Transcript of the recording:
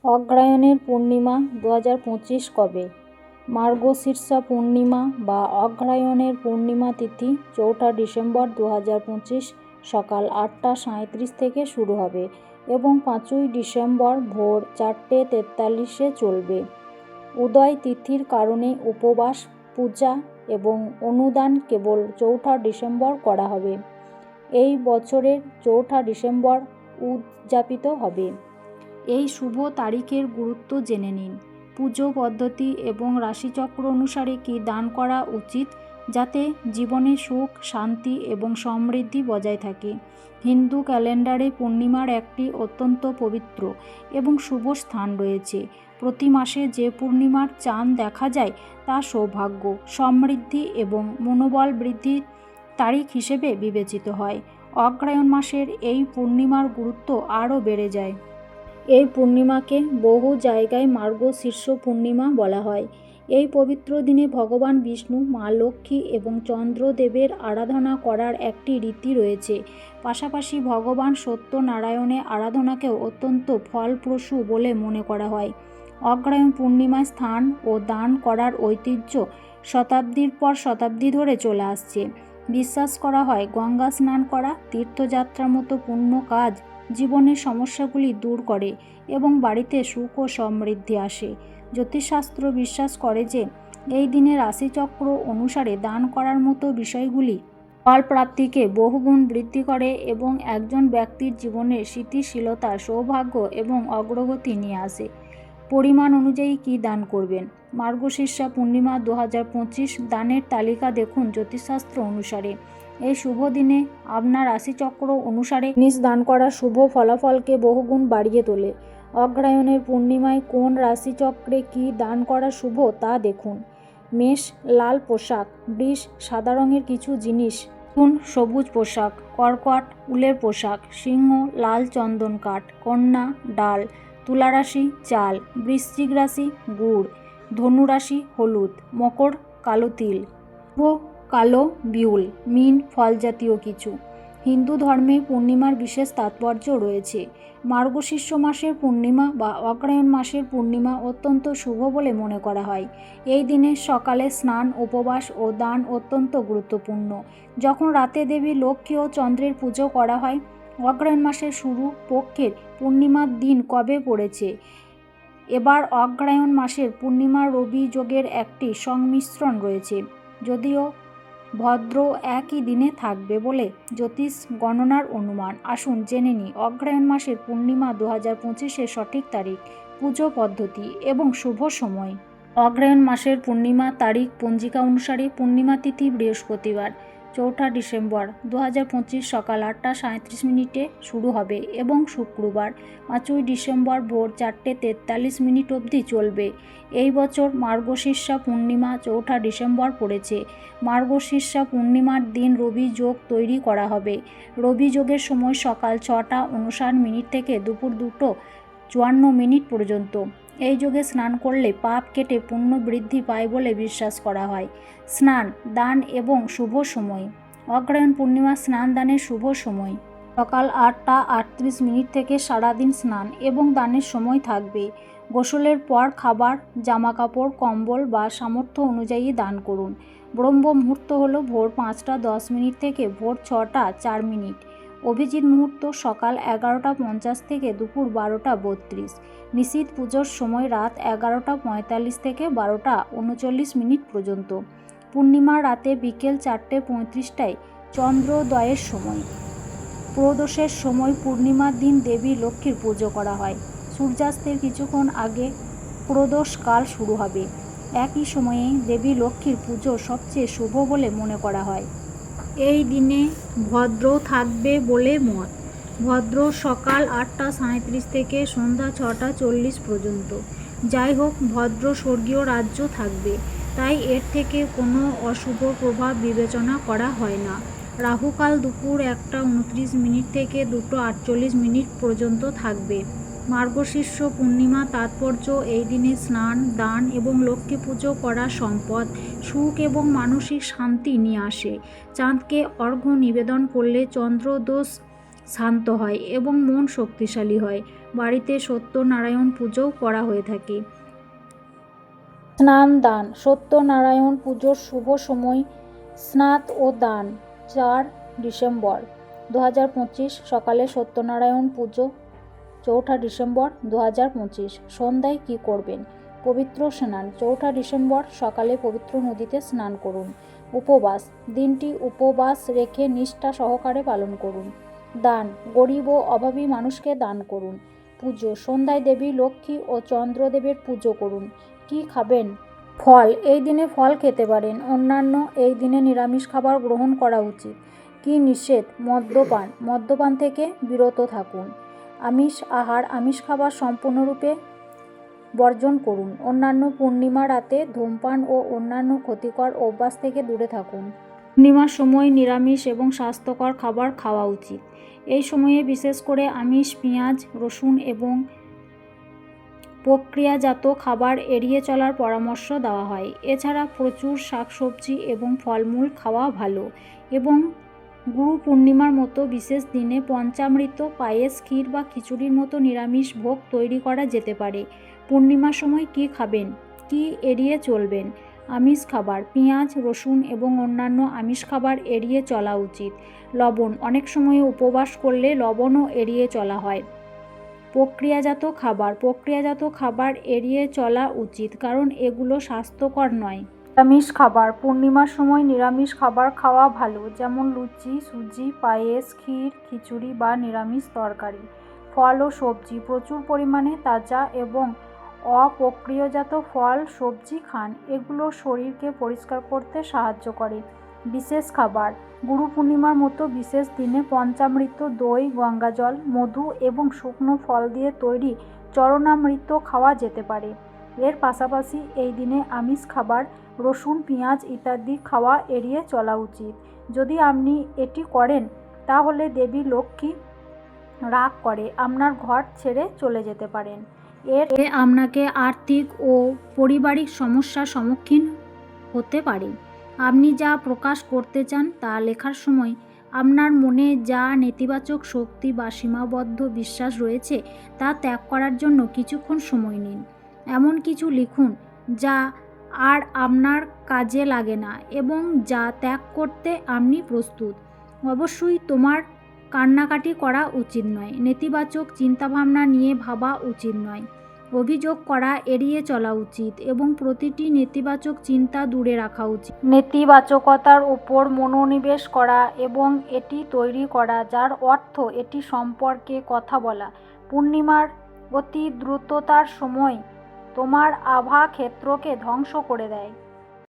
অগ্রহায়ণের পূর্ণিমা 2025 কবে? মার্গশীর্ষা পূর্ণিমা বা অগ্রহায়ণের পূর্ণিমা তিথি 4 ডিসেম্বর 2025 সকাল 8:37 থেকে শুরু হবে এবং 5 ডিসেম্বর ভোর 4:43 চলবে। উদয় তিথির কারণে উপবাস, পূজা এবং অনুদান কেবল 4 ডিসেম্বর করা হবে। এই বছরের 4 ডিসেম্বর উদযাপিত হবে। এই শুভ তারিখের গুরুত্ব জেনে নিন। পুজো পদ্ধতি এবং রাশিচক্র অনুসারে কী দান করা উচিত যাতে জীবনে সুখ, শান্তি এবং সমৃদ্ধি বজায় থাকে। হিন্দু ক্যালেন্ডারে পূর্ণিমার একটি অত্যন্ত পবিত্র এবং শুভ স্থান রয়েছে। প্রতি মাসে যে পূর্ণিমার চাঁদ দেখা যায় তা সৌভাগ্য, সমৃদ্ধি এবং মনোবল বৃদ্ধির তারিখ হিসেবে বিবেচিত হয়। অগ্রহায়ণ মাসের এই পূর্ণিমার গুরুত্ব আরও বেড়ে যায়। এই পূর্ণিমাকে বহু জায়গায় মার্গশীর্ষ পূর্ণিমা বলা হয়। এই পবিত্র দিনে ভগবান বিষ্ণু, মা লক্ষ্মী এবং চন্দ্রদেবের আরাধনা করার একটি রীতি রয়েছে। পাশাপাশি ভগবান সত্যনারায়ণের আরাধনাকেও অত্যন্ত ফলপ্রসূ বলে মনে করা হয়। অগ্রহায়ণ পূর্ণিমায় স্নান ও দান করার ঐতিহ্য শতাব্দীর পর শতাব্দী ধরে চলে আসছে। বিশ্বাস করা হয় গঙ্গা স্নান করা, তীর্থযাত্রার মতো পুণ্য কাজ জীবনের সমস্যাগুলি দূর করে এবং বাড়িতে সুখ ও সমৃদ্ধি আসে। জ্যোতিষশাস্ত্র বিশ্বাস করে যে এই দিনে রাশিচক্র অনুসারে দান করার মতো বিষয়গুলি ফল প্রাপ্তিকে বহুগুণ বৃদ্ধি করে এবং একজন ব্যক্তির জীবনে স্থিতিশীলতা, সৌভাগ্য এবং অগ্রগতি নিয়ে আসে। পরিমাণ অনুযায়ী কী দান করবেন? মার্গশীর্ষা পূর্ণিমা 2025 দানের তালিকা দেখুন জ্যোতিষশাস্ত্র অনুসারে। এই শুভ দিনে আপনার রাশিচক্র অনুসারে জিনিস দান করা শুভ ফলাফলকে বহুগুণ বাড়িয়ে তোলে। অগ্রহায়ণের পূর্ণিমায় কোন রাশিচক্রে কী দান করা শুভ তা দেখুন। মেষ, লাল পোশাক। বৃষ, সাদা রঙের কিছু জিনিস। মিথুন, সবুজ পোশাক। কর্কট, উলের পোশাক। সিংহ, লাল চন্দন কাঠ। কন্যা, ডাল। তুলা রাশি, চাল। বৃশ্চিক রাশি, গুড়। ধনু রাশি, হলুদ। মকর, কালো তিল। কুম্ভ, কালো বিউল। মীন, ফল জাতীয় কিছু। হিন্দু ধর্মে পূর্ণিমার বিশেষ তাৎপর্য রয়েছে। মার্গশীর্ষ মাসের পূর্ণিমা বা অগ্রহায়ণ মাসের পূর্ণিমা অত্যন্ত শুভ বলে মনে করা হয়। এই দিনে সকালে স্নান, উপবাস ও দান অত্যন্ত গুরুত্বপূর্ণ। যখন রাতে দেবী লক্ষ্মী ও চন্দ্রের পুজো করা হয়। অগ্রহায়ণ মাসের শুরু পক্ষের পূর্ণিমার দিন কবে পড়েছে? এবার অগ্রহায়ণ মাসের পূর্ণিমা রবি যোগের একটি সংমিশ্রণ রয়েছে, যদিও ভদ্র একই দিনে থাকবে বলে জ্যোতিষ গণনার অনুমান। আসুন জেনে নিই অগ্রহায়ণ মাসের পূর্ণিমা 2025-এর সঠিক তারিখ, পুজো পদ্ধতি এবং শুভ সময়। অগ্রহায়ণ মাসের পূর্ণিমা তারিখ পঞ্জিকা অনুসারে পূর্ণিমা তিথি বৃহস্পতিবার 4 ডিসেম্বর 2025 সকাল 8:37 শুরু হবে এবং শুক্রবার 5 ডিসেম্বর ভোর 4:43 অবধি চলবে। এই বছর মার্গশীর্ষা পূর্ণিমা 4 ডিসেম্বর পড়েছে। মার্গশীর্ষা পূর্ণিমার দিন রবি যোগ তৈরি করা হবে। রবি যোগের সময় সকাল 6:59 থেকে দুপুর 2:54 পর্যন্ত। এই যোগে স্নান করলে পাপ কেটে পুণ্য বৃদ্ধি পায় বলে বিশ্বাস করা হয়। স্নান, দান এবং শুভ সময়। অগ্রহায়ণ পূর্ণিমা স্নান দানের শুভ সময় সকাল 8:38 থেকে সারাদিন স্নান এবং দানের সময় থাকবে। গোসলের পর খাবার, জামাকাপড়, কম্বল বা সামর্থ্য অনুযায়ী দান করুন। ব্রহ্ম মুহূর্ত হল ভোর 5:10 থেকে ভোর 6:04। অভিজিৎ মুহূর্ত সকাল 11:50 থেকে দুপুর 12:32। নিশীথ পুজোর সময় রাত 11:45 থেকে 12:39 পর্যন্ত। পূর্ণিমা রাতে বিকেল 4:35টায় চন্দ্রোদয়ের সময়। প্রদোষের সময় পূর্ণিমার দিন দেবী লক্ষ্মীর পুজো করা হয়। সূর্যাস্তের কিছুক্ষণ আগে প্রদোষকাল শুরু হবে। একই সময়ে দেবী লক্ষ্মীর পুজো সবচেয়ে শুভ বলে মনে করা হয়। এই দিনে ভদ্র থাকবে বলে মত। ভদ্র সকাল 8:37 থেকে সন্ধ্যা 6:40 পর্যন্ত। যাই হোক, ভদ্র স্বর্গীয় রাজ্য থাকবে, তাই এর থেকে কোনো অশুভ প্রভাব বিবেচনা করা হয় না। রাহুকাল দুপুর 1:29 থেকে 2:48 পর্যন্ত থাকবে। মার্গশীর্ষ পূর্ণিমা তাৎপর্য: এই দিনে স্নান, দান এবং লক্ষ্মী পুজো করা সম্পদ, সুখ এবং মানসিক শান্তি নিয়ে আসে। চাঁদকে অর্ঘ্য নিবেদন করলে চন্দ্রদোষ শান্ত হয় এবং মন শক্তিশালী হয়। বাড়িতে সত্যনারায়ণ পুজোও করা হয়ে থাকে। স্নান দান। সত্যনারায়ণ পুজোর শুভ সময় স্নাত ও দান 4 ডিসেম্বর 2025 সকালে সত্যনারায়ণ পুজো 4 ডিসেম্বর 2025 সন্ধ্যায় কী করবেন? পবিত্র স্নান। 4 ডিসেম্বর সকালে পবিত্র নদীতে স্নান করুন। উপবাস। দিনটি উপবাস রেখে নিষ্ঠা সহকারে পালন করুন। দান। গরিব ও অভাবী মানুষকে দান করুন। পুজো। সন্ধ্যায় দেবী লক্ষ্মী ও চন্দ্রদেবের পুজো করুন। কি খাবেন? ফল। এই দিনে ফল খেতে পারেন। অন্যান্য এই দিনে নিরামিষ খাবার গ্রহণ করা উচিত। কি নিষেধ? মদ্যপান। মদ্যপান থেকে বিরত থাকুন। আমিষ আহার, আমিষ খাবার সম্পূর্ণরূপে বর্জন করুন। অন্যান্য পূর্ণিমা রাতে ধূমপান ও অন্যান্য ক্ষতিকর অভ্যাস থেকে দূরে থাকুন। পূর্ণিমার সময় নিরামিষ এবং স্বাস্থ্যকর খাবার খাওয়া উচিত। এই সময়ে বিশেষ করে আমিষ, পেঁয়াজ, রসুন এবং প্রক্রিয়াজাত খাবার এড়িয়ে চলার পরামর্শ দেওয়া হয়। এছাড়া প্রচুর শাকসবজি এবং ফলমূল খাওয়া ভালো এবং গুরু পূর্ণিমার মতো বিশেষ দিনে পঞ্চামৃত, পায়েস, ক্ষীর বা খিচুড়ির মতো নিরামিষ ভোগ তৈরি করা যেতে পারে। পূর্ণিমার সময় কি খাবেন? কি এড়িয়ে চলবেন? আমিষ খাবার। পেঁয়াজ, রসুন এবং অন্যান্য আমিষ খাবার এড়িয়ে চলা উচিত। লবণ। অনেক সময় উপবাস করলে লবণও এড়িয়ে চলা হয়। প্রক্রিয়াজাত খাবার। প্রক্রিয়াজাত খাবার এড়িয়ে চলা উচিত কারণ এগুলো স্বাস্থ্যকর নয়। নিরামিষ খাবার। পূর্ণিমার সময় নিরামিষ খাবার খাওয়া ভালো, যেমন লুচি, সুজি, পায়েস, ক্ষীর, খিচুড়ি বা নিরামিষ তরকারি। ফল ও সবজি। প্রচুর পরিমাণে তাজা এবং অপ্রক্রিয়াজাত ফল, সবজি খান। এগুলো শরীরকে পরিষ্কার করতে সাহায্য করে। বিশেষ খাবার। গুরু পূর্ণিমার মতো বিশেষ দিনে পঞ্চামৃত, দই, গঙ্গাজল, মধু এবং শুকনো ফল দিয়ে তৈরি চরণামৃত খাওয়া যেতে পারে। এর পাশাপাশি এই দিনে আমিষ খাবার, রসুন, পেঁয়াজ ইত্যাদি খাওয়া এড়িয়ে চলা উচিত। যদি আপনি এটি করেন তাহলে দেবী লক্ষ্মী রাগ করে আপনার ঘর ছেড়ে চলে যেতে পারেন। এর আপনাকে আর্থিক ও পারিবারিক সমস্যার সম্মুখীন হতে পারে। আপনি যা প্রকাশ করতে চান তা লেখার সময় আপনার মনে যা নেতিবাচক শক্তি বা সীমাবদ্ধ বিশ্বাস রয়েছে তা ত্যাগ করার জন্য কিছুক্ষণ সময় নিন। এমন কিছু লিখুন যা আর আপনার কাজে লাগে না এবং যা ত্যাগ করতে আপনি প্রস্তুত। অবশ্যই তোমার কান্নাকাটি করা উচিত নয়। নেতিবাচক চিন্তাভাবনা নিয়ে ভাবা উচিত নয়। অভিযোগ করা এড়িয়ে চলা উচিত এবং প্রতিটি নেতিবাচক চিন্তা দূরে রাখা উচিত। নেতিবাচকতার উপর মনোনিবেশ করা এবং এটি তৈরি করা যার অর্থ এটি সম্পর্কে কথা বলা। পূর্ণিমার অতি দ্রুততার সময় তোমার আভা ক্ষেত্রকে ধ্বংস করে দেয়।